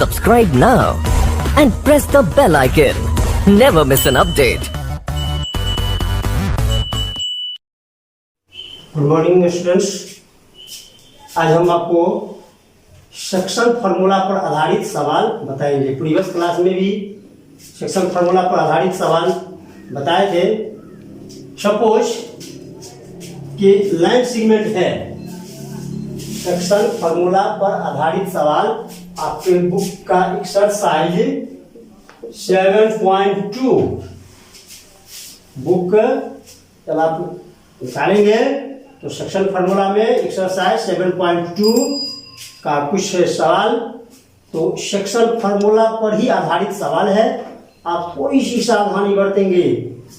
Subscribe now and press the bell icon. Never miss an update. Good morning students. आज हम आपको section formula पर आधारित सवाल बताएंगे। प्रीवियस क्लास में भी सेक्शन फार्मूला पर आधारित सवाल बताए थे। सपोज कि लाइन सेगमेंट है, सेक्शन फार्मूला पर आधारित सवाल आपके बुक का एक्सरसाइज 7.2 बुक जब आप निकालेंगे तो सेक्शन फार्मूला में एक्सरसाइज 7.2 का कुछ सवाल तो सेक्शन फार्मूला पर ही आधारित सवाल है। आप थोड़ी सी सावधानी बरतेंगे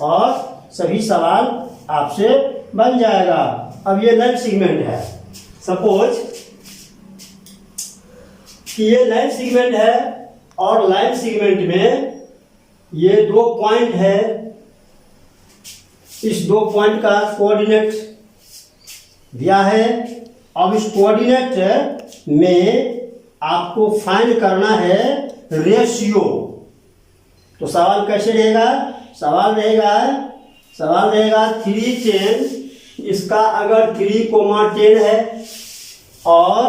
और सभी सवाल आपसे बन जाएगा। अब ये लाइन सेगमेंट है, सपोज कि ये लाइन सेगमेंट है और लाइन सेगमेंट में ये दो पॉइंट है। इस दो पॉइंट का कोऑर्डिनेट दिया है। अब इस कोऑर्डिनेट में आपको फाइंड करना है रेशियो। तो सवाल कैसे रहेगा? सवाल रहेगा 3 10। इसका अगर 3,10 है और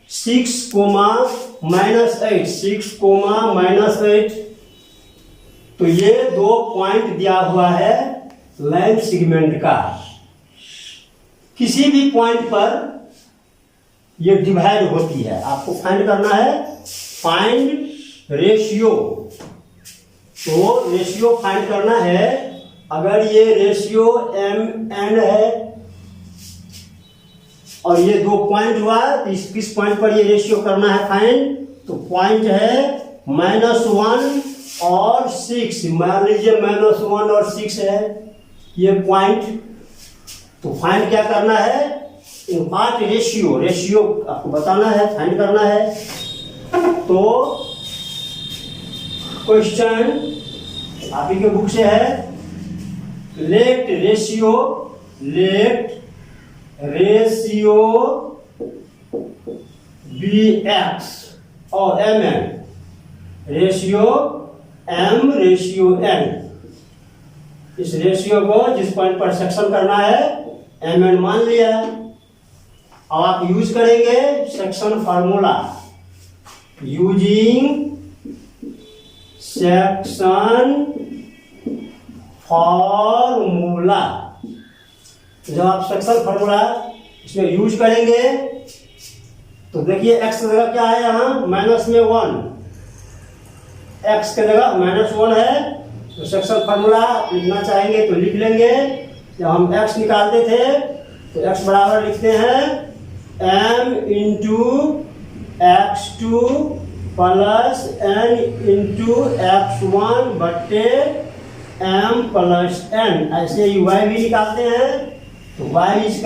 6, -8 6, तो ये दो पॉइंट दिया हुआ है लाइन सेगमेंट का। किसी भी पॉइंट पर ये डिवाइड होती है। आपको फाइंड करना है फाइंड रेशियो। तो रेशियो फाइंड करना है। अगर ये रेशियो mn है और ये दो पॉइंट हुआ तो किस पॉइंट पर ये रेशियो करना है फाइंड? तो पॉइंट है -1 और 6। मान लीजिए -1 और 6 है ये पॉइंट। तो फाइंड क्या करना है? इन पार्ट रेशियो आपको बताना है, फाइंड करना है। तो क्वेश्चन आप ही के बुक से है, लेट रेशियो बी एक्स और mn रेशियो n। इस रेशियो को जिस पॉइंट पर सेक्शन करना है mn मान लिया। अब आप यूज करेंगे section formula. Using section formula. जब आप सेक्शन फार्मूला इसमें यूज करेंगे तो देखिए x की जगह क्या है यहाँ -1। x की जगह -1 है तो सेक्शन फार्मूला लिखना चाहेंगे तो लिख लेंगे। जब हम x निकालते थे तो x बराबर लिखते हैं m × x2 plus n × x1 बट्टे m प्लस n। ऐसे ही y भी निकालते हैं तो y =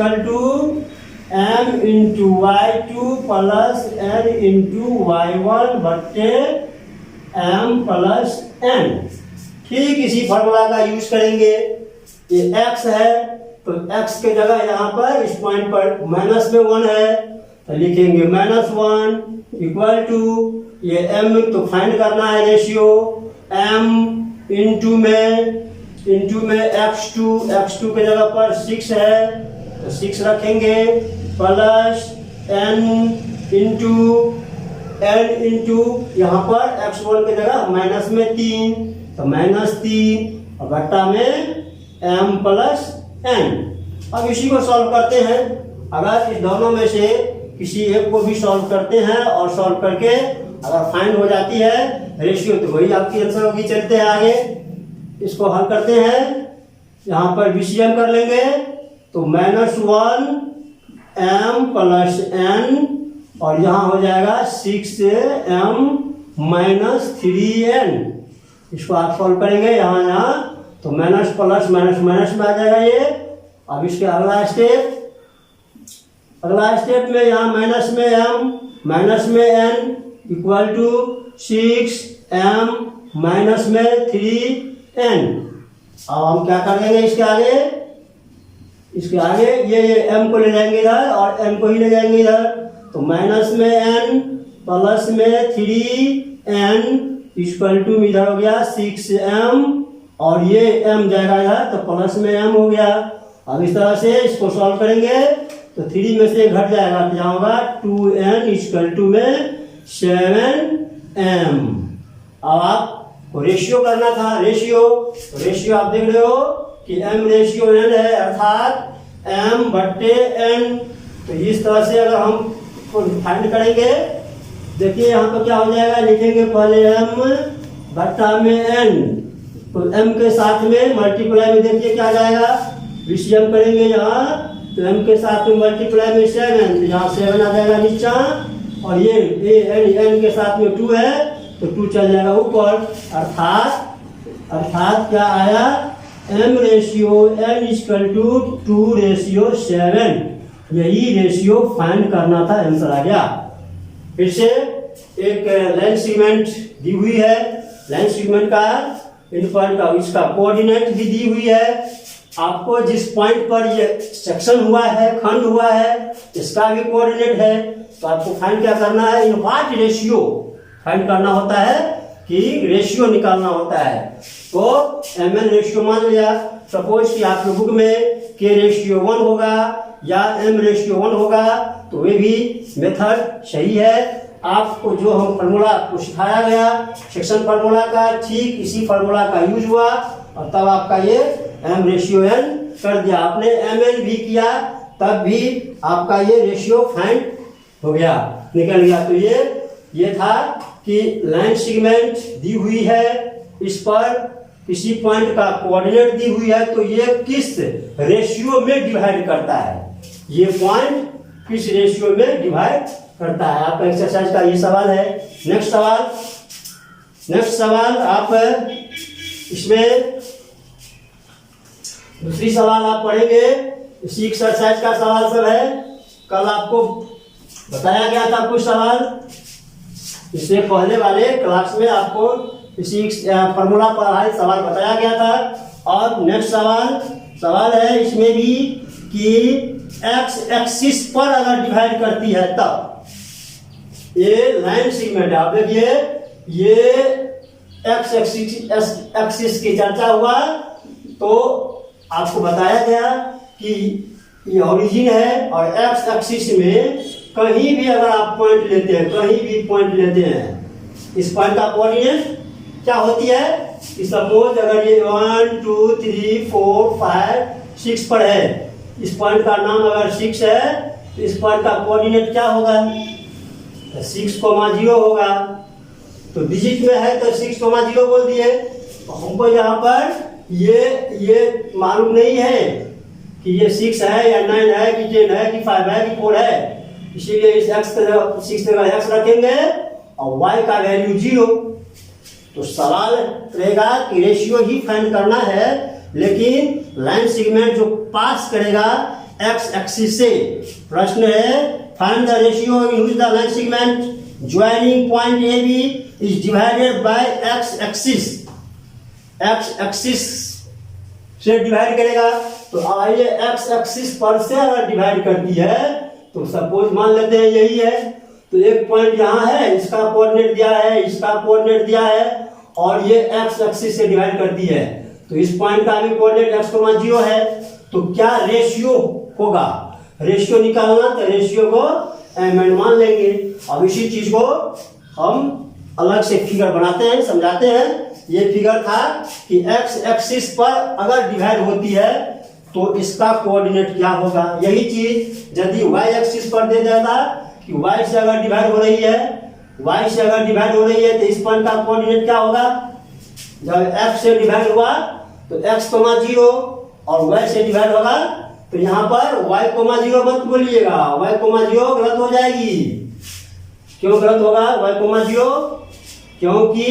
m × y2 plus n × y1 बट्टे m प्लस n। ठीक इसी फार्मूला का यूज करेंगे। ये x है तो x के जगह यहाँ पर इस पॉइंट पर -1 है तो लिखेंगे -1 = ये m तो फाइंड करना है रेशियो m इंटू में x2 के जगह पर 6 है तो 6 रखेंगे प्लस n इंटू यहाँ पर x1 के जगह -3 तो -3 और बट्टा में m प्लस n। अब इसी को सॉल्व करते हैं। अगर इस दोनों में से किसी एक को भी सॉल्व करते हैं और सॉल्व करके अगर फाइंड हो जाती है रेशियो तो वही आपकी आंसर होगी। चलते हैं आगे, इसको हल करते हैं। यहाँ पर बीसीएम कर लेंगे तो -1 m प्लस n और यहाँ हो जाएगा 6m - 3n। इसको आप सॉल्व करेंगे यहाँ तो माइनस प्लस माइनस माइनस में आ जाएगा ये। अब इसके अगला स्टेप में यहाँ माइनस में n = 6m - 3n। अब हम क्या कर देंगे इसके आगे ये m को ले जाएंगे इधर और n को ही ले जाएंगे इधर तो माइनस में n प्लस में 3n इक्वल टू इधर हो गया 6m और ये m जाएगा इधर तो प्लस में m हो गया। अब इस तरह से इसको सॉल्व करेंगे तो 3 में से घट जाएगा तो यहाँ होगा 2n इक्वल टू में 7m। अब आपको रेशियो करना था, रेशियो आप देख रहे हो कि m रेशियो n है अर्थात m बट्टे n। तो इस तरह से अगर हम फाइंड करेंगे, देखिए यहाँ पर क्या हो जाएगा, लिखेंगे पहले m बट्टा में n, तो m के साथ में मल्टीप्लाई में देखिए क्या जाएगा, विषम करेंगे यहाँ तो m के साथ में मल्टीप्लाई में 7, तो यहाँ 7 आ जाएगा नीचा और ये n के साथ में 2 है तो 2 चल जाएगा ऊपर। अर्थात क्या आया, m ratio n equal to 2 ratio 7, यही रेशियो फाइंड करना था, आंसर आ गया। फिर से एक लाइन सेगमेंट दी हुई है, लाइन सेगमेंट का इन पॉइंट का इसका कोऑर्डिनेट भी दी हुई है। आपको जिस पॉइंट पर ये सेक्शन हुआ है, खंड हुआ है, इसका भी कोऑर्डिनेट है। तो आपको फाइंड क्या करना है, इन व्हाट रेशियो फाइंड करना होता है कि रेशियो निकालना होता है। तो mn रेशियो मान लिया, सपोज कि आपके बुक में k रेशियो 1 होगा या m रेशियो 1 होगा तो वे भी मेथड सही है। आपको जो हम फार्मूला को सिखाया गया सेक्शन फार्मूला का, ठीक इसी फार्मूला का यूज हुआ और तब आपका ये m रेशियो n कर दिया। आपने mn भी किया तब भी आपका ये रेशियो फाइंड हो गया, निकल गया। तो ये था कि लाइन सेगमेंट दी हुई है, इस पर किसी पॉइंट का कोऑर्डिनेट दी हुई है तो ये किस रेशियो में डिवाइड करता है, ये पॉइंट किस रेशियो में डिवाइड करता है। आपका एक्सरसाइज का ये सवाल है। नेक्स्ट सवाल आप इसमें दूसरी सवाल आप पढ़ेंगे, इसी एक्सरसाइज का सवाल सब है। कल आपको बताया गया था कुछ सवाल, इससे पहले वाले क्लास में आपको इसी फॉर्मूला पर आधारित सवाल बताया गया था। और नेक्स्ट सवाल है इसमें भी कि एक्स एक्सिस पर अगर डिवाइड करती है तब, ये लाइन सेगमेंट आप देखिए, ये एक्स एक्सिस की चर्चा हुआ तो आपको बताया गया कि ये ओरिजिन है और एक्स एक्सिस में कहीं भी अगर आप पॉइंट लेते हैं, कहीं भी पॉइंट लेते हैं, इस पॉइंट का कोऑर्डिनेट क्या होती है कि सपोज अगर ये 1 2 3 4 5 6 पर है, इस पॉइंट का नाम अगर 6 है तो इस पॉइंट का कोऑर्डिनेट क्या होगा, 6,0 होगा। तो डिजिट में है तो 6,0 बोल दिए। तो हमको यहाँ पर ये मालूम नहीं है कि ये 6 है या 9 है कि 10 है कि 5 है कि 4 है, इसीलिए इस x 6 जगह x रखेंगे और y का वैल्यू 0। तो सवाल रहेगा कि रेशियो ही फाइंड करना है, लेकिन लाइन सेगमेंट जो पास करेगा x एक्सिस से, प्रश्न है find the ratio in which the line segment joining point AB is divided by x axis. x axis से डिवाइड करेगा तो आइए x एक्सिस पर से अगर डिवाइड करती है तो सपोज मान लेते हैं यही है, तो एक पॉइंट यहाँ है, इसका कोऑर्डिनेट दिया है, इसका कोऑर्डिनेट दिया है और ये x एक्सिस से डिवाइड करती है, तो इस पॉइंट का भी कोऑर्डिनेट x,0 है। तो क्या रेशियो होगा, रेशियो निकालना तो रेशियो को mn मान लेंगे। अब इसी चीज को हम अलग से फिगर बनाते हैं, समझाते हैं। ये फिगर था कि x एक्सिस पर अगर डिवाइड होती है तो इसका कोऑर्डिनेट क्या होगा। यही चीज यदि y एक्सिस पर दे देता कि y से अगर डिवाइड हो रही है, y से अगर डिवाइड हो रही है तो इस पॉइंट का कोऑर्डिनेट क्या होगा, जब x से डिवाइड हुआ तो x,0 और y से डिवाइड होगा तो यहाँ पर y,0 मत बोलिएगा, y,0 गलत हो जाएगी। क्यों गलत होगा y,0? क्योंकि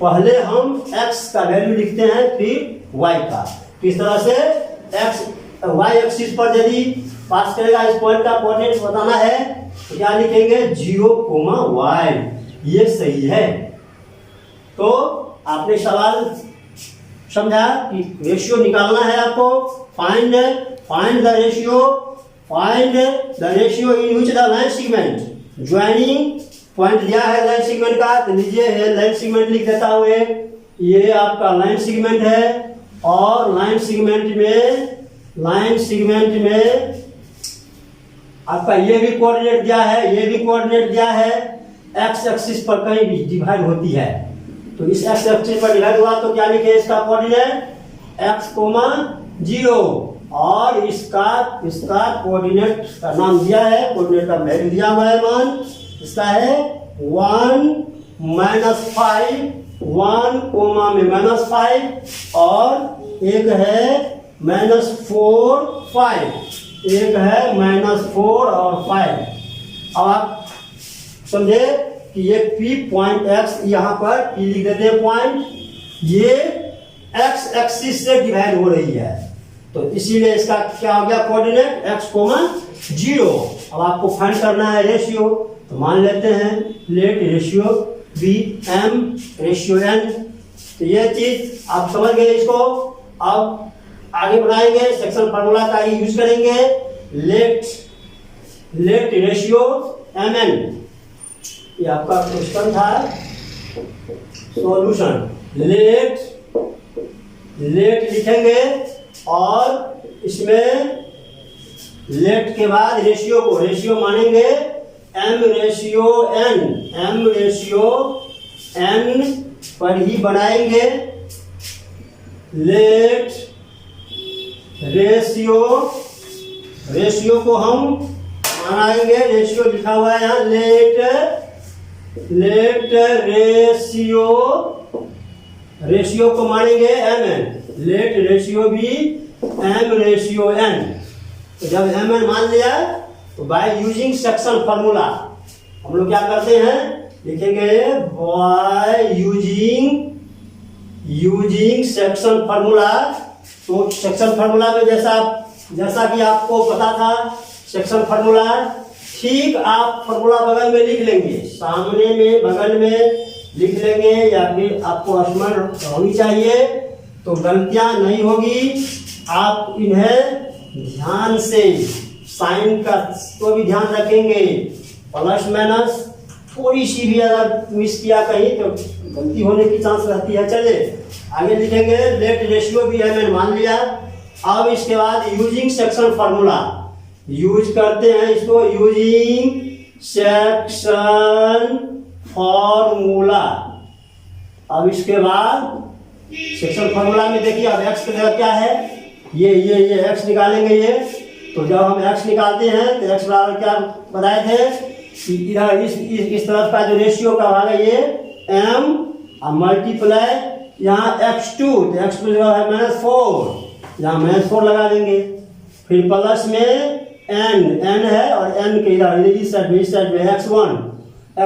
पहले हम x का वैल्यू लिखते हैं फिर y का। किस तरह से y एक्सिस पर यदि पास करेगा, इस पॉइंट का कोऑर्डिनेट बताना है तो क्या लिखेंगे 0,y, ये सही है। तो आपने सवाल समझा कि रेशियो निकालना है आपको, find the ratio in which the line segment joining point दिया है लाइन सेगमेंट का, तो लीजिए लाइन सेगमेंट लिख देता हूँ। ये आपका लाइन सेगमेंट है, और लाइन सेगमेंट में आपका ये भी कोऑर्डिनेट दिया है, ये भी कोऑर्डिनेट दिया है। एक्स एक्सिस पर कहीं भी डिवाइड होती है, तो इस एक्स एक्सिस पर डिवाइड हुआ तो क्या लिखे इसका कोऑर्डिनेट x, 0, और इसका कोऑर्डिनेट का नाम दिया है, कोऑर्डिनेट का वैल्यू दिया हुआ है, मान इसका है 1, -5, 1 कोमा में -5, और एक है -4, 5, एक है -4 और 5। अब आप समझे कि ये P पॉइंट X, यहाँ पर P लिख देते हैं पॉइंट, ये X एक्सिस से डिवाइड हो रही है, तो इसीलिए इसका क्या हो गया कोऑर्डिनेट x, 0। अब आपको फाइंड करना है रेशियो, तो मान लेते हैं let ratio be m ratio n। तो ये चीज आप समझ गए इसको। अब आगे बढ़ाएंगे, सेक्शन फार्मूला का ही यूज करेंगे। लेट रेशियो mn, ये आपका क्वेश्चन था, सॉल्यूशन। लेट लिखेंगे, और इसमें लेट के बाद रेशियो मानेंगे m रेशियो n पर ही बनाएंगे। लेट रेशियो को हम बनाएंगे, रेशियो लिखा हुआ है यहाँ, लेट रेशियो को मानेंगे mn, लेट रेशियो भी m रेशियो n। तो जब mn मान लिया, तो बाय यूजिंग सेक्शन फार्मूला हम लोग क्या करते हैं, लिखेंगे बाय यूजिंग सेक्शन फार्मूला। तो सेक्शन फार्मूला में जैसा कि आपको पता था, सेक्शन फार्मूला ठीक आप फार्मूला बगल में लिख लेंगे, सामने में बगल में लिख लेंगे, या फिर आपको स्मरण होनी चाहिए, तो गलतियां नहीं होगी। आप इन्हें ध्यान से, साइन का तो भी ध्यान रखेंगे, प्लस माइनस थोड़ी सी भी अगर मिस किया कहीं तो गलती होने की चांस रहती है। चलिए आगे लिखेंगे, लेट रेशियो भी है, मैंने मान लिया। अब इसके बाद यूजिंग सेक्शन फार्मूला यूज करते हैं इसको, यूजिंग सेक्शन फार्मूला। अब इसके बाद सेक्शन फार्मूला में देखिए, अब x की जगह क्या है, ये x निकालेंगे। ये तो जब हम x निकालते हैं तो x बराबर क्या बताए थे कि इधर इस तरफ का जो रेशियो का भाग है ये m, और मल्टीप्लाई यहाँ x2, तो x2 जगह है -4, यहाँ -4 लगा देंगे। फिर प्लस में n है, और n के इधर इस साइड में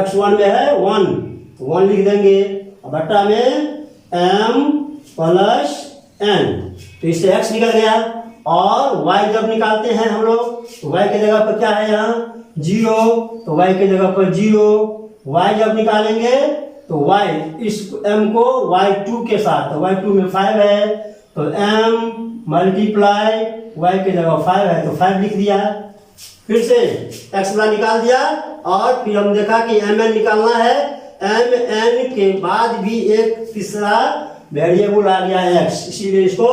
x1 में है 1 लिख देंगे, और बट्टा में m प्लस n, तो इससे x निकल गया। और y जब निकालते हैं हम लोग, तो y के जगह पर क्या है यहाँ 0, तो y के जगह पर 0। y जब निकालेंगे तो y इस m को y2 के साथ, तो y2 में 5 है, तो m मल्टीप्लाई y के जगह 5 है तो 5 लिख दिया। फिर से x वाला निकाल दिया, और फिर हम देखा कि mn निकालना है, mn के बाद भी एक तीसरा वेरिएबल आ गया x, इसीलिए इसको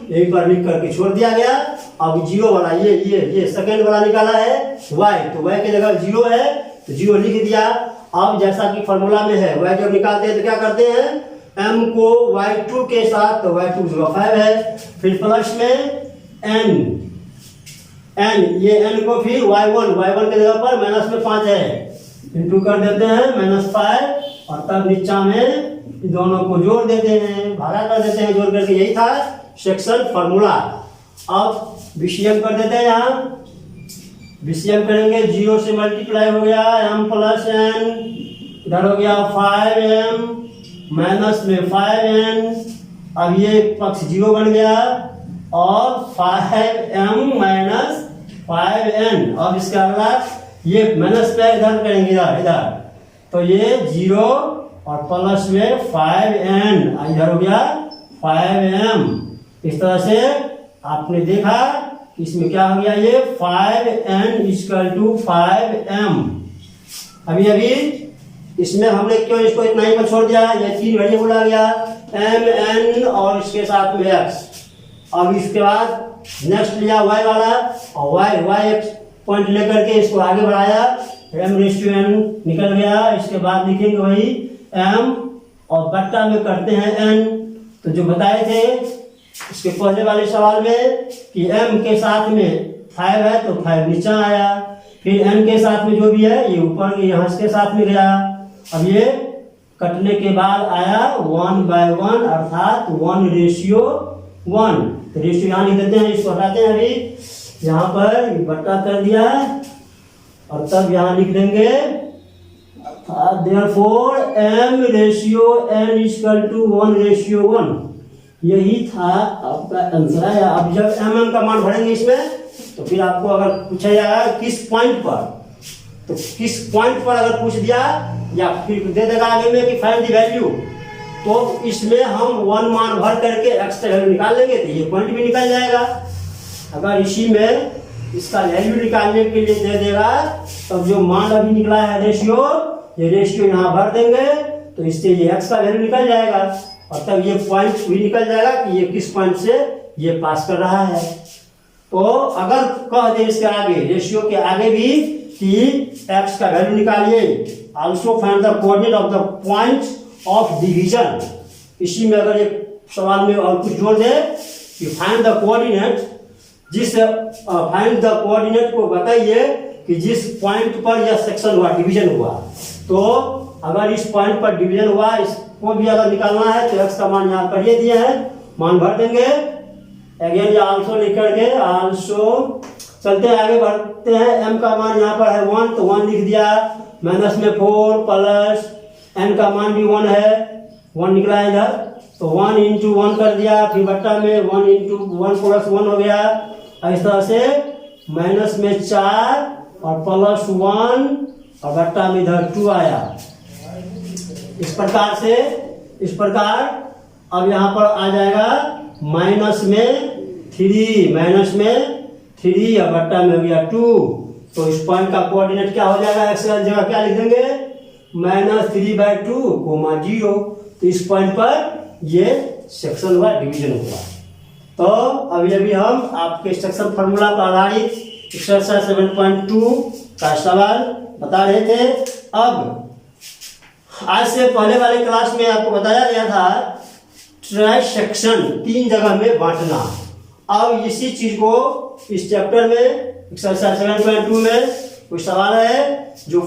यहीं पर लिख करके छोड़ दिया गया। अब 0 वाला ये सेकंड वाला निकाला है y, तो y के जगह 0 है तो 0 लिख दिया। अब जैसा कि फॉर्मूला में है, y जब निकालते हैं तो क्या करते हैं, m को y2 के साथ, तो y2 जगह 5 है, फिर प्लस में n, ये n को फिर y1 के जगह पर माइनस में 5 है, इंटू कर देते हैं -5, और तब नीचा में दोनों को जोड़ देते हैं, भागा कर देते हैं, जोड़ करके। यही था सेक्शन फार्मूला। अब विषम कर देते हैं, यहाँ विषम करेंगे, 0 से मल्टीप्लाई हो गया m प्लस n, इधर हो गया 5m माइनस में 5n, अब ये पक्ष 0 बन गया, और 5m माइनस 5n। अब इसका अगला ये माइनस पे इधर करेंगे, इधर तो ये 0 और प्लस में 5n, इधर हो गया 5m। इस तरह से आपने देखा इसमें क्या हो गया, ये 5n = 5m। अभी इसमें हमने क्यों इसको इतना ही पर छोड़ दिया, ये 3 वेरिएबल आ गया एम एन और इसके साथ में एक्स। अब इसके बाद नेक्स्ट लिया वाई वाला और वाई एक पॉइंट लेकर के इसको आगे बढ़ाया, एम रेशियो एन निकल गया। इसके बाद लिखेंगे वही एम और बट्टा में करते हैं एन। तो जो बताए थे इसके पहले वाले सवाल में कि m के साथ में 5 है तो 5 नीचे आया, फिर n के साथ में जो भी है ये ऊपर यहाँ के साथ में गया। अब ये कटने के बाद आया 1/1 अर्थात 1:1। तो रेशियो यहाँ लिख देते हैं, इसको हटाते हैं अभी यहाँ पर बट्टा कर दिया और तब यहाँ लिख देंगे therefore m रेशियो n = 1:1। यही था आपका आंसर है। अब जब mm का मान भरेंगे इसमें तो फिर आपको अगर पूछा जाएगा किस पॉइंट पर, तो किस पॉइंट पर अगर पूछ दिया या फिर दे देगा आगे में कि फाइंड द वैल्यू, तो इसमें हम 1 मान भर करके x का वैल्यू निकाल लेंगे तो ये पॉइंट भी निकल जाएगा। अगर इसी में इसका वैल्यू निकालने के लिए दे देगा तब जो मान अभी निकला है रेशियो, ये रेशियो यहाँ भर देंगे तो इससे ये x का वैल्यू निकल जाएगा और तब ये पॉइंट भी निकल जाएगा कि ये किस पॉइंट से ये पास कर रहा है। तो अगर कह दे इसके आगे रेशियो के आगे भी कि x का वैल्यू निकालिए, also find the coordinate of the point of division, इसी में अगर एक सवाल में और कुछ जोड़ दे कि फाइंड द कोऑर्डिनेट, जिस फाइंड द कोऑर्डिनेट को बताइए कि जिस पॉइंट पर यह सेक्शन हुआ, डिवीजन हुआ, तो अगर इस पॉइंट पर डिवीजन हुआ इसको भी अगर निकालना है तो x का मान यहाँ पर ये दिया है, मान भर देंगे। अगेन ये आल्सो लिख करके आल्सो चलते हैं आगे बढ़ते हैं। m का मान यहाँ पर है 1 तो 1 लिख दिया, माइनस में 4 प्लस n का मान भी 1 है, 1 निकला है इधर तो 1 × 1 कर दिया, फिर बट्टा में 1 × 1 + 1 हो गया। इस तरह से माइनस में 4 और प्लस 1 और बट्टा में इधर 2 आया। इस प्रकार अब यहाँ पर आ जाएगा माइनस में 3 और बट्टा में हो गया 2। तो इस पॉइंट का कोऑर्डिनेट क्या हो जाएगा, x की जगह क्या लिख देंगे -3/2, 0। तो इस पॉइंट पर ये सेक्शन हुआ, डिवीजन हुआ। तो अभी हम आपके सेक्शन फार्मूला पर आधारित एक्सरसाइज 7.2 का सवाल बता रहे थे। अब आज से पहले वाले क्लास में आपको बताया गया था ट्राइसेक्शन 3 जगह में बांटना। अब इसी चीज को इस चैप्टर में एक्सरसाइज 7.2 में कोई सवाल है जो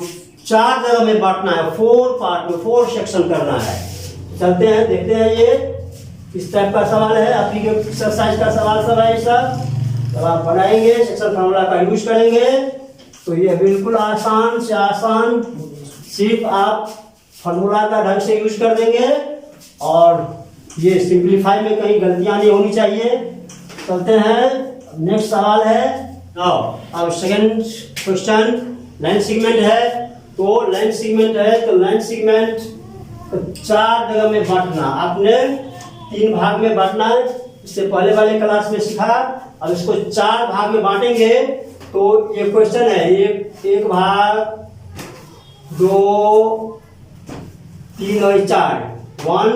4 जगह में बांटना है, 4 पार्ट में 4 सेक्शन करना है। चलते हैं देखते हैं ये इस टाइप का सवाल है, आपकी एक्सरसाइज का सवाल सब है। जब आप बनाएंगे सेक्शन फार्मूला का यूज करेंगे तो ये बिल्कुल आसान से आसान, सिर्फ आप फार्मूला का ढंग से यूज कर देंगे और ये सिंप्लीफाई में कहीं गलतियां नहीं होनी चाहिए। चलते हैं नेक्स्ट सवाल है। अब सेकंड क्वेश्चन लाइन सेगमेंट है, तो लाइन सेगमेंट है तो लाइन सेगमेंट 4 जगह में बांटना, आपने 3 भाग में बांटना है, इससे पहले वाले क्लास में सीखा। अब इसको 4 भाग में बांटेंगे तो ये क्वेश्चन है, एक भाग 2 3 और 4, 1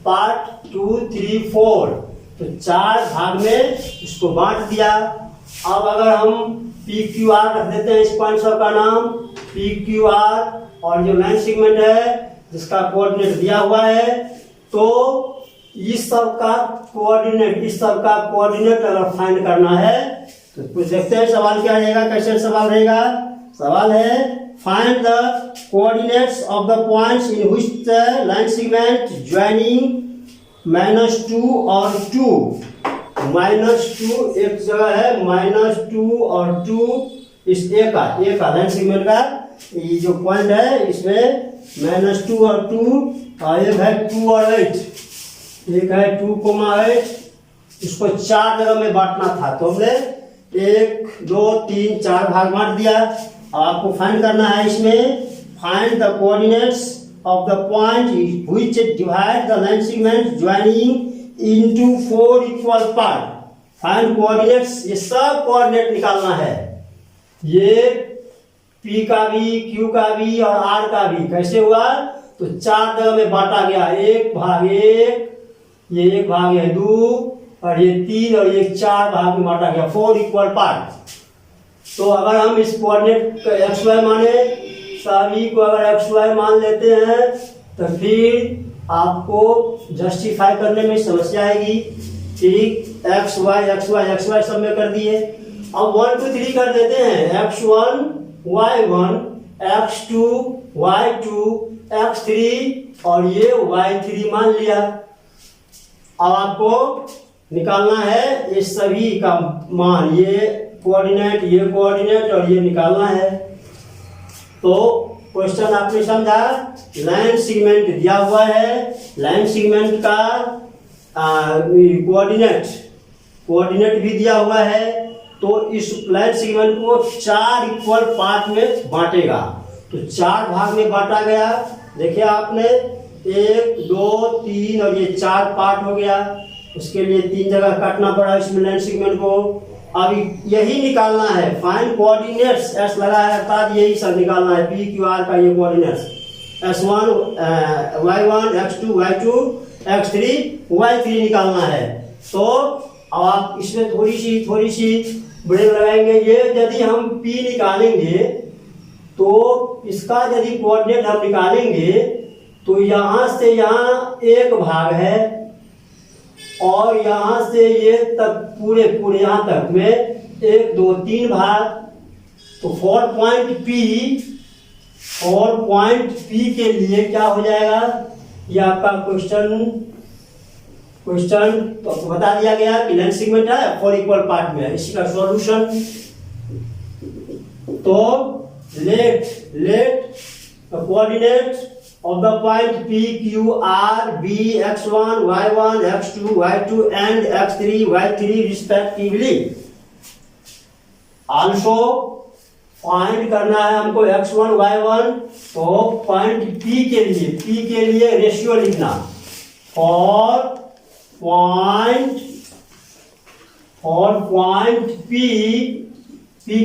पार्ट 2 3 4, तो 4 भाग में इसको बांट दिया। अब अगर हम PQR रख देते हैं, इस पॉइंट सब का नाम PQR और जो लाइन सेगमेंट है जिसका कोऑर्डिनेट दिया हुआ है, तो इस सब का कोऑर्डिनेट अगर फाइंड करना है तो कुछ देखते हैं सवाल क्या रहेगा, कैसे सवाल रहेगा। सवाल है find the coordinates of the points in which the line segment joining -2 और 2। -2 एक जगह है, -2 और 2 इस एक का लाइन सेगमेंट का ये जो पॉइंट है इसमें -2 और 2 और एक है 2 और 8, एक है 2,8। इसको 4 जगह में बांटना था तो हमने 1 2 3 4 भाग बांट दिया। आपको फाइंड करना है इसमें find the coordinates of the point which divide the line segment joining into 4 equal part. Find coordinates, ये सब कोऑर्डिनेट निकालना है। ये P का भी, Q का भी और R का भी कैसे हुआ, तो 4 जगह में बांटा गया, 1/1, ये 1/2 और ये 3 और ये 4 भाग में बांटा गया, 4 इक्वल पार्ट। तो अगर हम इस कोऑर्डिनेट एक्स वाई माने, सभी को अगर एक्स वाई मान लेते हैं तो फिर आपको जस्टिफाई करने में समस्या आएगी। ठीक, एक्स वाई सब में कर दिए। अब 1 2 3 कर देते हैं, x1 y1 x2 y2 x3 और ये y3 मान लिया। अब आपको निकालना है ये सभी का मान, ये कोऑर्डिनेट और ये निकालना है। तो क्वेश्चन आपने समझा, लाइन सेगमेंट दिया हुआ है, लाइन सेगमेंट का कोऑर्डिनेट भी दिया हुआ है। तो इस लाइन सेगमेंट को 4 इक्वल पार्ट में बांटेगा। तो 4 भाग में बांटा गया, देखिए आपने 1 2 3 और ये 4 पार्ट हो गया। उसके लिए 3 जगह काटना पड़ा इसमें लाइन सेगमेंट को। अब यही निकालना है, फाइंड कोऑर्डिनेट्स, एस लगा है अर्थात यही सब निकालना है, पी क्यू आर का ये coordinates, s1 y1 x2 y2 x3 y3 निकालना है। तो अब आप इसमें थोड़ी सी ब्रेक लगाएंगे। ये यदि हम P निकालेंगे तो इसका यदि कोऑर्डिनेट हम निकालेंगे तो यहाँ से यहाँ 1 भाग है और यहाँ से ये तक पूरे यहाँ तक में 1 2 3 भाग। तो 4 पॉइंट P के लिए क्या हो जाएगा, ये आपका क्वेश्चन तो आपको बता दिया गया कि लाइन सेगमेंट है 4 इक्वल पार्ट में है। इसी का सॉल्यूशन, तो let coordinate of the point P, Q, R, B, x1, y1, x2, y2 and x3, y3 respectively. Also find करना है हमको x1, y1, तो पॉइंट P के लिए रेशियो लिखना, for पॉइंट P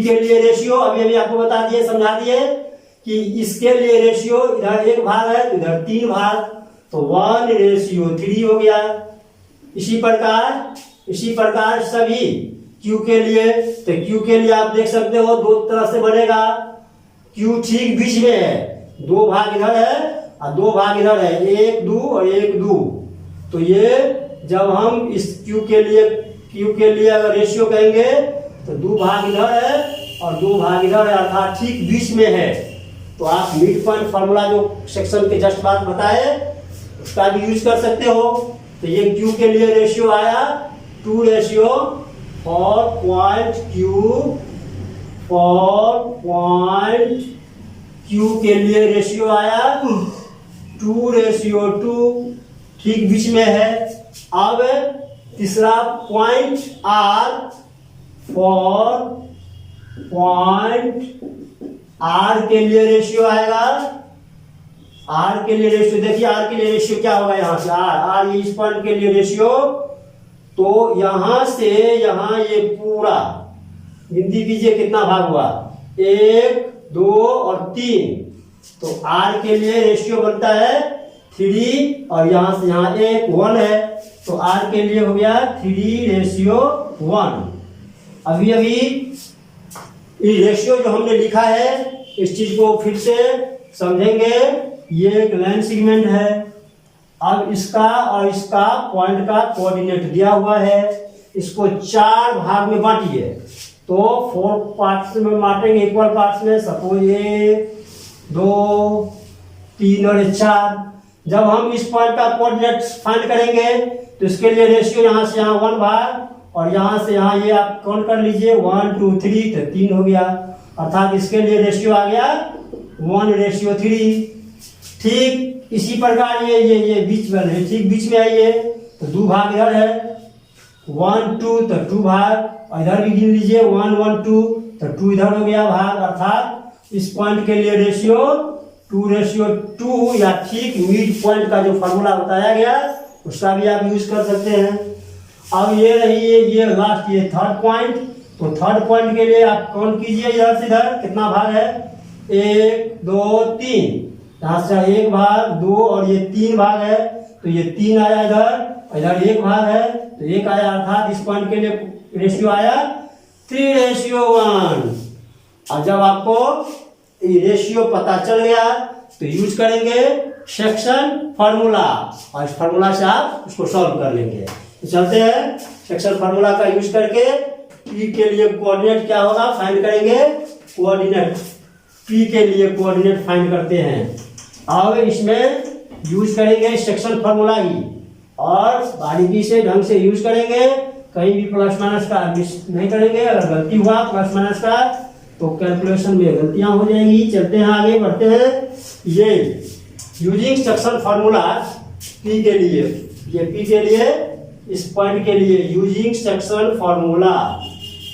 के लिए रेशियो अभी आपको बता दिए, समझा दिए कि इसके लिए रेशियो इधर 1 भाग है तो इधर 3 भाग, तो 1:3 हो गया। इसी प्रकार सभी Q के लिए, तो Q के लिए आप देख सकते हो 2 तरह से बनेगा। Q ठीक बीच में है, 2 भाग इधर है और 2 भाग इधर है, 1 2 और 1 2। तो ये जब हम इस Q के लिए अगर रेशियो कहेंगे तो 2 भाग इधर है और 2 भाग इधर है, अर्थात ठीक बीच में है। तो आप मिड पॉइंट फार्मूला जो सेक्शन के जस्ट बाद बताए उसका भी यूज कर सकते हो। तो ये Q के लिए रेशियो आया 2:, फॉर पॉइंट Q के लिए रेशियो आया 2:2, ठीक बीच में है। अब तीसरा point R, for point R के लिए रेशियो आएगा, R के लिए रेशियो देखिए, R के लिए रेशियो क्या होगा, यहाँ से R इस पॉइंट के लिए रेशियो, तो यहाँ से यहाँ ये पूरा गिनती कीजिए कितना भाग हुआ, 1 2 और 3। तो R के लिए रेशियो बनता है 3 और यहाँ से यहाँ 1 है, तो R के लिए हो गया 3:1। अभी ये रेशियो जो हमने लिखा है इस चीज को फिर से समझेंगे। ये एक लाइन सेगमेंट है, अब इसका और इसका पॉइंट का कोऑर्डिनेट दिया हुआ है, इसको 4 भाग में बांटिए। तो 4 पार्ट्स में बांटेंगे, इक्वल पार्ट्स में, सपोज 1 2 3 और 4। जब हम इस पॉइंट का कोऑर्डिनेट फाइंड करेंगे तो इसके लिए रेशियो यहाँ से यहाँ 1 भाग और यहाँ से यहाँ ये आप काउंट कर लीजिए 1 2 3, तो 3 हो गया, अर्थात इसके लिए रेशियो आ गया 1:3। ठीक इसी प्रकार ये बीच में है, ठीक बीच में आइए तो 2 भाग इधर है, 1 2 तो 2 भाग, और इधर भी गिन लीजिए 1 1 2 तो 2 इधर हो गया भाग, अर्थात इस पॉइंट के लिए रेशियो 2:2 या ठीक मिड पॉइंट का जो फॉर्मूला बताया गया उसका भी आप यूज कर सकते हैं। अब ये रही ये लास्ट ये थर्ड पॉइंट, तो थर्ड पॉइंट के लिए आप काउंट कीजिए इधर से इधर कितना भाग है, 1 2 3, यहाँ से एक भाग 2 और ये 3 भाग है, तो ये 3 आया इधर, इधर 1 भाग है तो 1 आया, अर्थात इस पॉइंट के लिए रेशियो आया 3:1। और जब आपको ये रेशियो पता चल गया तो यूज करेंगे सेक्शन फार्मूला, और इस फार्मूला से आप उसको सॉल्व कर लेंगे। तो चलते हैं सेक्शन फार्मूला का यूज करके पी के लिए कोऑर्डिनेट क्या होगा फाइंड करेंगे। कोऑर्डिनेट पी के लिए कोऑर्डिनेट फाइंड करते हैं। अब इसमें यूज करेंगे सेक्शन फार्मूला ही, और बारीकी से ढंग से यूज करेंगे, कहीं भी प्लस माइनस का मिस नहीं करेंगे। अगर गलती हुआ प्लस माइनस का तो कैलकुलेशन में गलतियां हो जाएंगी। चलते हैं आगे बढ़ते हैं। ये यूजिंग सेक्शन फार्मूला पी के लिए, ये पी के लिए इस पॉइंट के लिए using section formula,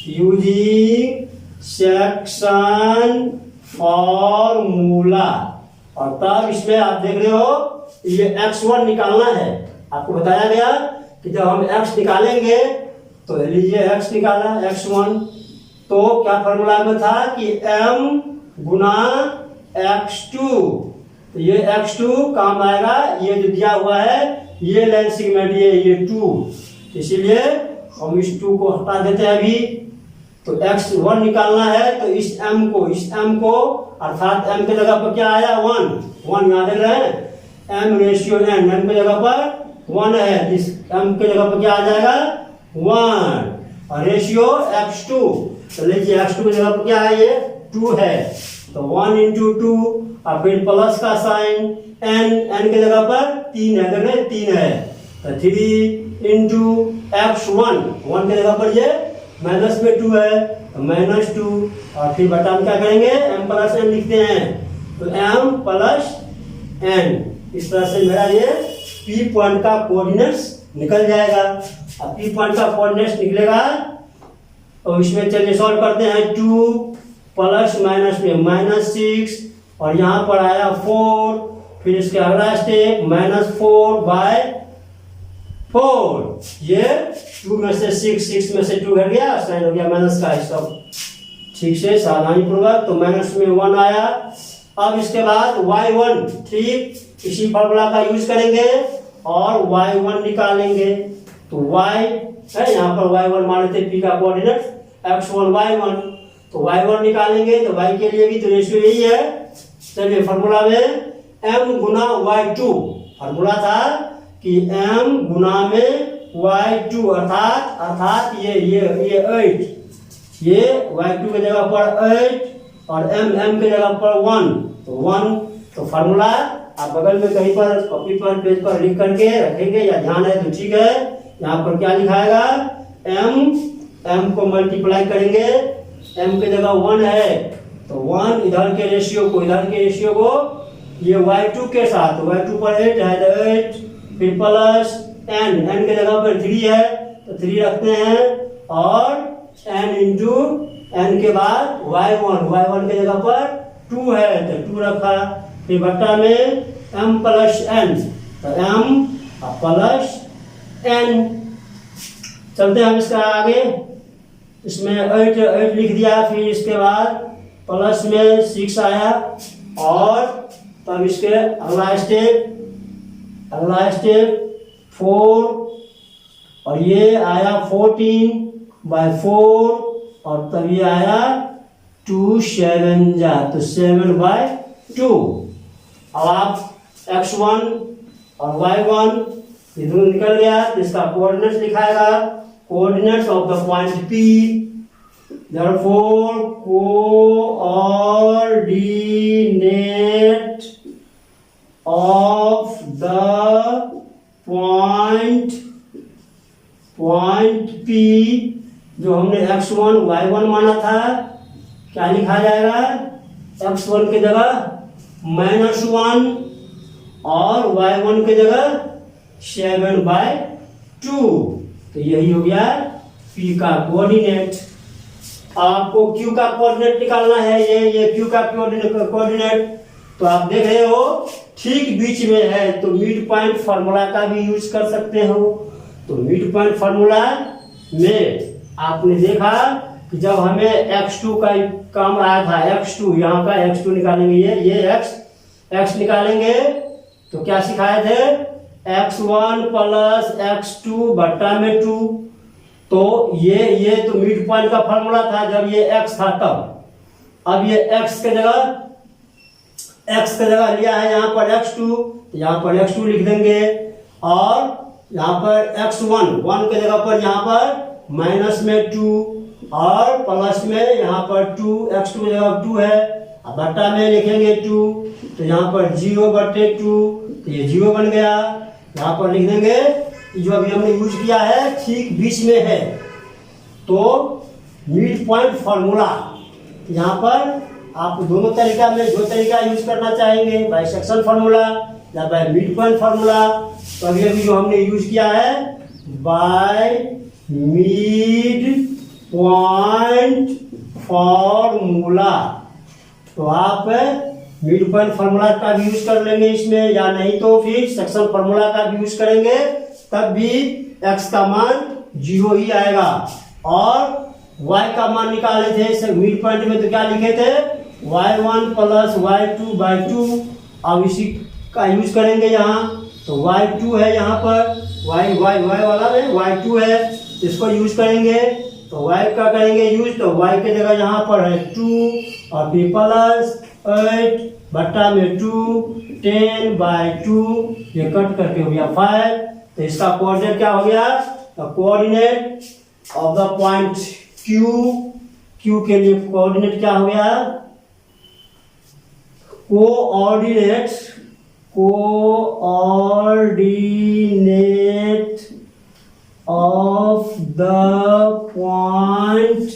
using section formula. और तब इसमें आप देख रहे हो ये x1 निकालना है। आपको बताया गया कि जब हम x निकालेंगे तो लीजिए x निकाला x1, तो क्या फॉर्मूला में था कि m गुना x2, तो ये x2 काम आएगा, ये जो दिया हुआ है ये लाइन सेगमेंट ये 2, इसीलिए हम इस 2 को हटा देते हैं अभी। तो x1 निकालना है तो इस m को अर्थात m के जगह पर क्या आया 1 यहाँ देख रहे हैं, m रेशियो n, m के जगह पर 1 है, इस m के जगह पर क्या आ जाएगा 1, और रेशियो x2, तो लीजिए x2 की जगह पर क्या है ये 2 है, तो 1 × 2 और फिर प्लस का साइन n की जगह पर 3 है, देख रहे 3 है, तो 3 × x1, 1 की जगह पर ये माइनस में 2 है तो -2, और फिर बटा हम क्या करेंगे m + n लिखते हैं, तो m + n, इस तरह से मेरा ये p पॉइंट का कोऑर्डिनेट्स निकल जाएगा। अब p पॉइंट का कोऑर्डिनेट्स निकलेगा तो इसमें चलिए सॉल्व करते हैं। 2 प्लस माइनस में -6, और यहाँ पर आया 4, फिर इसके अगला स्टेप -4/4, ये 2 में से 6 में से 2 घट गया, साइन हो गया माइनस का, सब ठीक से सावधानी पूर्वक, तो माइनस में 1 आया। अब इसके बाद y1, ठीक इसी फॉर्मूला का यूज करेंगे और y1 निकालेंगे, तो y है यहाँ पर y1 मान लेते p का कोऑर्डिनेट x1 y1, तो y1 निकालेंगे, तो y के लिए भी तो रेशियो यही है। चलिए फॉर्मूला में m गुना y2, फॉर्मूला था कि m गुना में y2, अर्थात ये 8, ये y2 की जगह पर 8 और m की जगह पर 1, तो 1, तो फॉर्मूला आप बगल में कहीं पर कॉपी पर पेज पर लिख करके रखेंगे, या ध्यान है तो ठीक है। यहाँ पर क्या लिखाएगा m को मल्टीप्लाई करेंगे, m की जगह 1 है तो 1 इधर के रेशियो को ये y2 के साथ, y2 पर 8 है तो 8, फिर प्लस n के जगह पर 3 है तो 3 रखते हैं, और n × n के बाद y1 के जगह पर 2 है तो 2 रखा, फिर बट्टा में m + n, तो m + n। चलते हैं हम इसका आगे, इसमें 8 लिख दिया, फिर इसके बाद प्लस में 6 आया, और तब इसके अगला स्टेप 4, और ये आया 14/4, और तब ये आया 2 7 जा, तो 7/2। अब आप x1 और y1 ये दोनों निकल गया, तो इसका कोऑर्डिनेट्स लिखाएगा, coordinates of the point P, therefore coordinate of the point P, जो हमने x1 y1 माना था, क्या लिखा जाएगा, x1 की जगह -1 और y1 की जगह 7/2, तो यही हो गया P का कोऑर्डिनेट। आपको Q का कोऑर्डिनेट निकालना है, ये Q का कोऑर्डिनेट, तो आप देख रहे हो ठीक बीच में है, तो मिड पॉइंट फार्मूला का भी यूज कर सकते हो। तो मिड पॉइंट फार्मूला में आपने देखा कि जब हमें x2 का काम आया था, x2 यहाँ का x2 निकालेंगे, ये x निकालेंगे तो क्या सिखाए थे, x1 प्लस x2 बट्टा में 2। तो ये तो मिड पॉइंट का फॉर्मूला था जब ये x था तब। अब ये x के जगह लिया है यहाँ पर x2, तो यहाँ पर x2 लिख देंगे, और यहाँ पर x1 1 के जगह पर यहाँ पर माइनस में 2 और प्लस में यहाँ पर 2, x2 की जगह 2 है, अब बट्टा में लिखेंगे 2, तो यहाँ पर 0/2, तो ये 0 बन गया। यहाँ पर लिख देंगे जो अभी हमने यूज किया है ठीक बीच में है, तो मिड पॉइंट फॉर्मूला। यहाँ पर आप दोनों तरीका में जो तरीका यूज करना चाहेंगे, बाय सेक्शन फार्मूला या बाय मिड पॉइंट फार्मूला। तो अभी अभी जो हमने यूज किया है बाय मिड पॉइंट फॉर्मूला, तो आप मिड पॉइंट फार्मूला का भी यूज कर लेंगे इसमें, या नहीं तो फिर सेक्शन फार्मूला का भी यूज करेंगे, तब भी x का मान 0 ही आएगा। और y का मान निकाले थे मिड पॉइंट में, तो क्या लिखे थे, y1 प्लस y2/2। अब इसी का यूज करेंगे यहाँ, तो y2 है यहाँ पर, y वाला में y2 है, इसको यूज करेंगे, तो y का करेंगे यूज, तो y के जगह यहाँ पर है 2 और फिर प्लस 8 बट्टा में 2 10/2, ये कट करके हो गया 5। तो इसका कोऑर्डिनेट क्या हो गया, coordinate of the point Q के लिए कोऑर्डिनेट क्या हो गया, coordinate of the point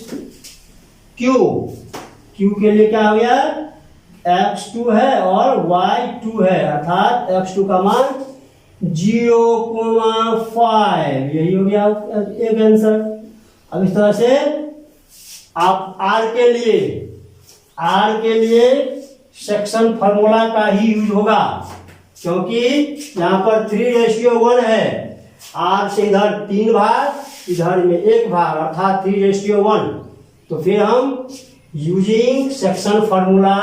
Q के लिए क्या हो गया, x2 है और y2 है, अर्थात x2 का मान 0,5, यही हो गया एक आंसर। अब इस तरह से आप r के लिए सेक्शन फार्मूला का ही यूज होगा, क्योंकि यहाँ पर 3:1 है, r से इधर 3 भाग, इधर में 1 भाग, अर्थात 3:1। तो फिर हम यूजिंग सेक्शन फार्मूला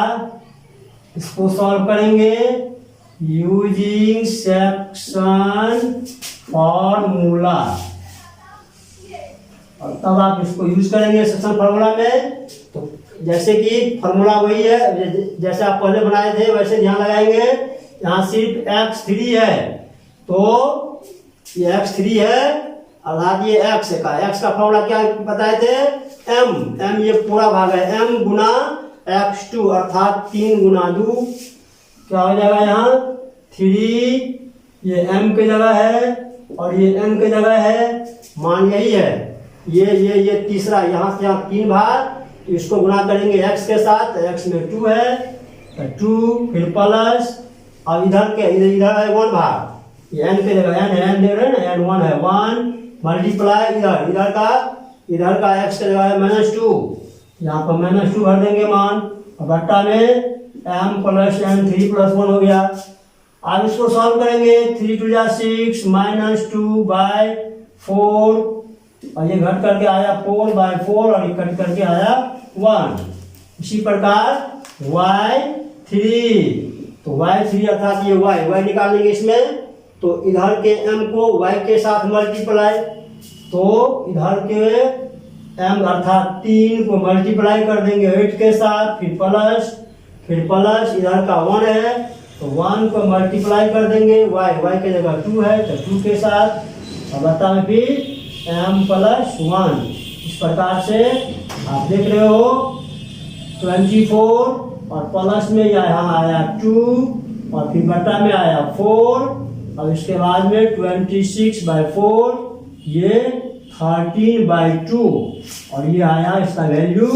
इसको सॉल्व करेंगे, यूजिंग सेक्शन फार्मूला, और तब आप इसको यूज करेंगे सेक्शन फार्मूला में। तो जैसे कि फार्मूला वही है जैसे आप पहले बनाए थे वैसे ध्यान लगाएंगे। यहाँ सिर्फ x3 है, तो ये x3 है, अर्थात ये x का फार्मूला क्या बताए थे, m ये पूरा भाग है, m गुना x2, अर्थात 3 गुना 2 क्या हो जाएगा, यहाँ 3, ये m की जगह है और ये n की जगह है, मान यही है, ये तीसरा, यहाँ से यहाँ 3 भाग, तो इसको गुना करेंगे x के साथ, x में 2 है, तो 2 फिर प्लस, अब इधर है 1 भाग, ये n की जगह n दे रहे हैं ना, n1 है 1 मल्टीप्लाई इधर का x की जगह है -2, यहाँ पर -2 भर देंगे मान, और बट्टा में m प्लस n 3 + 1 हो गया। अब इसको सॉल्व करेंगे, 3 × 2 6 -2/4, और ये घट करके आया 4/4, और ये कट करके आया 1। इसी प्रकार y3, तो y3 अर्थात ये y निकालेंगे इसमें, तो इधर के m को y के साथ मल्टीप्लाई, तो इधर के m अर्थात 3 को मल्टीप्लाई कर देंगे 8 के साथ, फिर प्लस इधर का 1 है, तो 1 को मल्टीप्लाई कर देंगे, y के जगह 2 है, तो 2 के साथ, और बता में फिर m + 1। इस प्रकार से आप देख रहे हो 24, और प्लस में यहाँ आया 2, और फिर बटा में आया 4, और इसके बाद में 26/4, ये 13/2, और ये आया इसका वैल्यू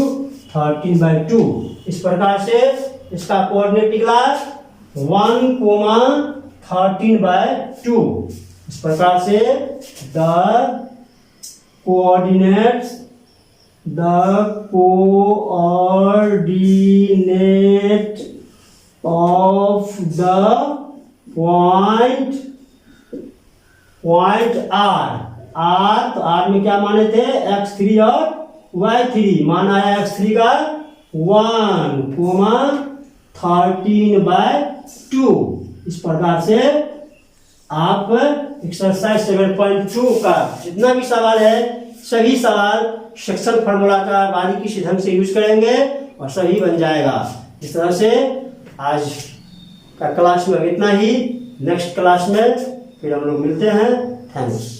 13/2। इस प्रकार से इसका कोऑर्डिनेट निकला 1,13/2। इस प्रकार से the coordinate of the point R, तो R में क्या माने थे, x3 और y3 मान आया x3 का 1 कोमा 13/2। इस प्रकार से आप एक्सरसाइज 7.2 का जितना भी सवाल है सभी सवाल सेक्शन फार्मूला का बारीकी से ढंग से यूज करेंगे और सही बन जाएगा। इस तरह से आज का क्लास में इतना ही। नेक्स्ट क्लास में फिर हम लोग मिलते हैं। थैंक्स।